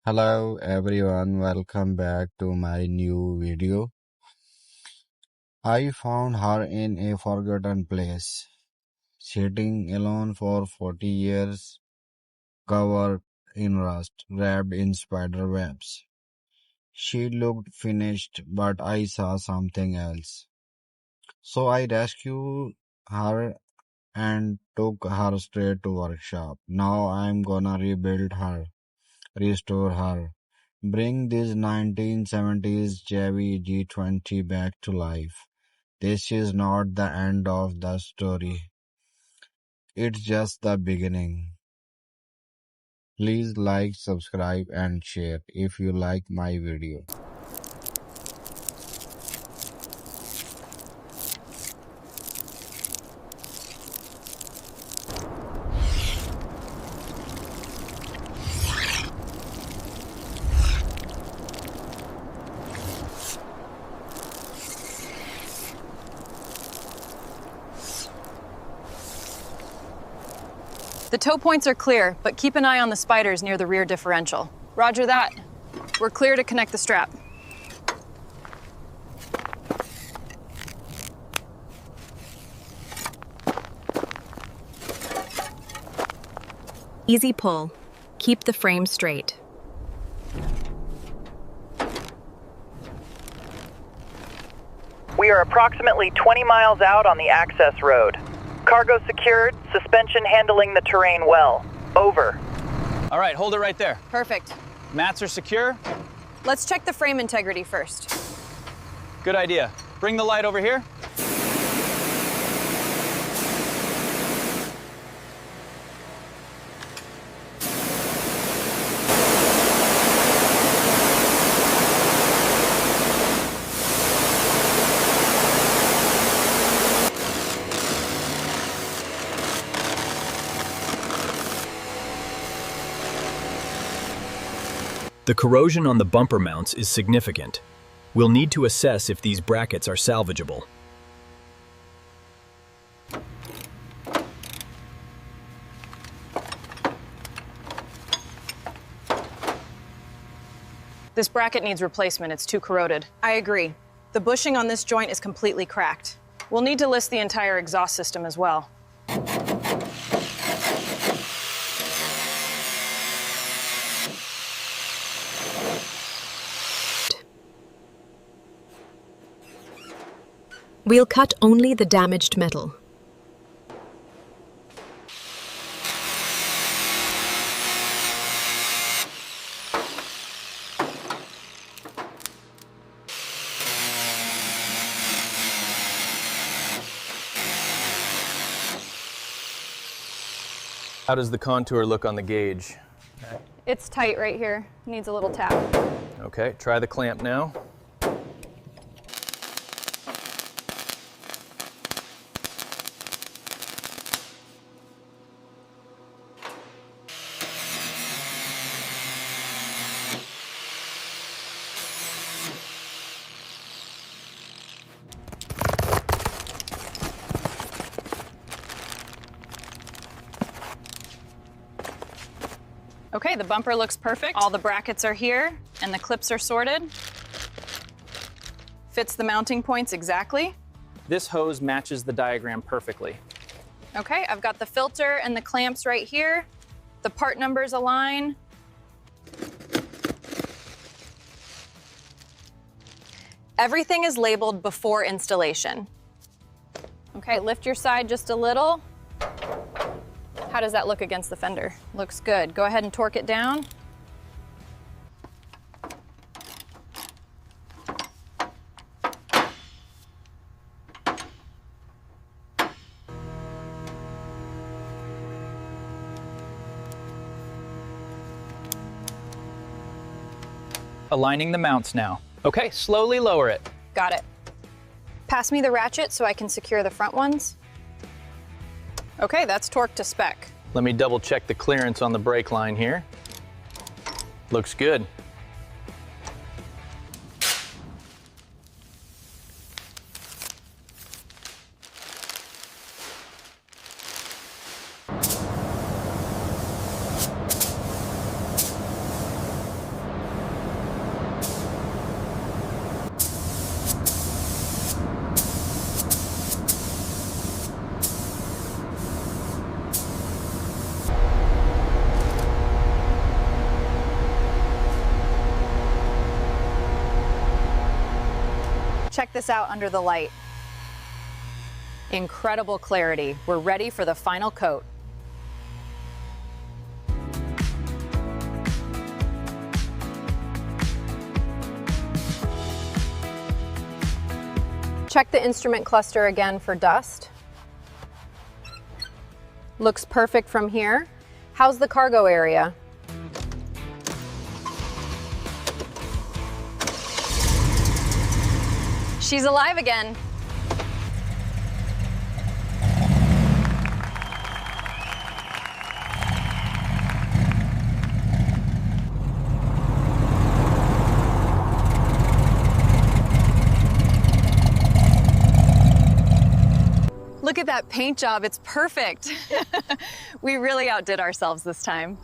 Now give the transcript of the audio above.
Hello everyone, welcome back to my new video. I found her in a forgotten place, sitting alone for 40 years, covered in rust, wrapped in spider webs. She looked finished, but I saw something else. So I rescued her and took her straight to workshop. Now I'm gonna rebuild her, restore her, bring this 1970s Chevy G20 back to life. This is not the end of the story. It's just the beginning. Please like, subscribe and share if you like my video. The tow points are clear, but keep an eye on the spiders near the rear differential. Roger that. We're clear to connect the strap. Easy pull. Keep the frame straight. We are approximately 20 miles out on the access road. Cargo secured, suspension handling the terrain well. Over. All right, hold it right there. Perfect. Mats are secure. Let's check the frame integrity first. Good idea. Bring the light over here. The corrosion on the bumper mounts is significant. We'll need to assess if these brackets are salvageable. This bracket needs replacement. It's too corroded. I agree. The bushing on this joint is completely cracked. We'll need to list the entire exhaust system as well. We'll cut only the damaged metal. How does the contour look on the gauge? It's tight right here. Needs a little tap. Okay, try the clamp now. Okay, the bumper looks perfect. All the brackets are here, and the clips are sorted. Fits the mounting points exactly. This hose matches the diagram perfectly. Okay, I've got the filter and the clamps right here. The part numbers align. Everything is labeled before installation. Okay, lift your side just a little. How does that look against the fender? Looks good. Go ahead and torque it down. Aligning the mounts now. Okay, slowly lower it. Got it. Pass me the ratchet so I can secure the front ones. Okay, that's torqued to spec. Let me double check the clearance on the brake line here. Looks good. Check this out under the light. Incredible clarity. We're ready for the final coat. Check the instrument cluster again for dust. Looks perfect from here. How's the cargo area? She's alive again. Look at that paint job, it's perfect. We really outdid ourselves this time.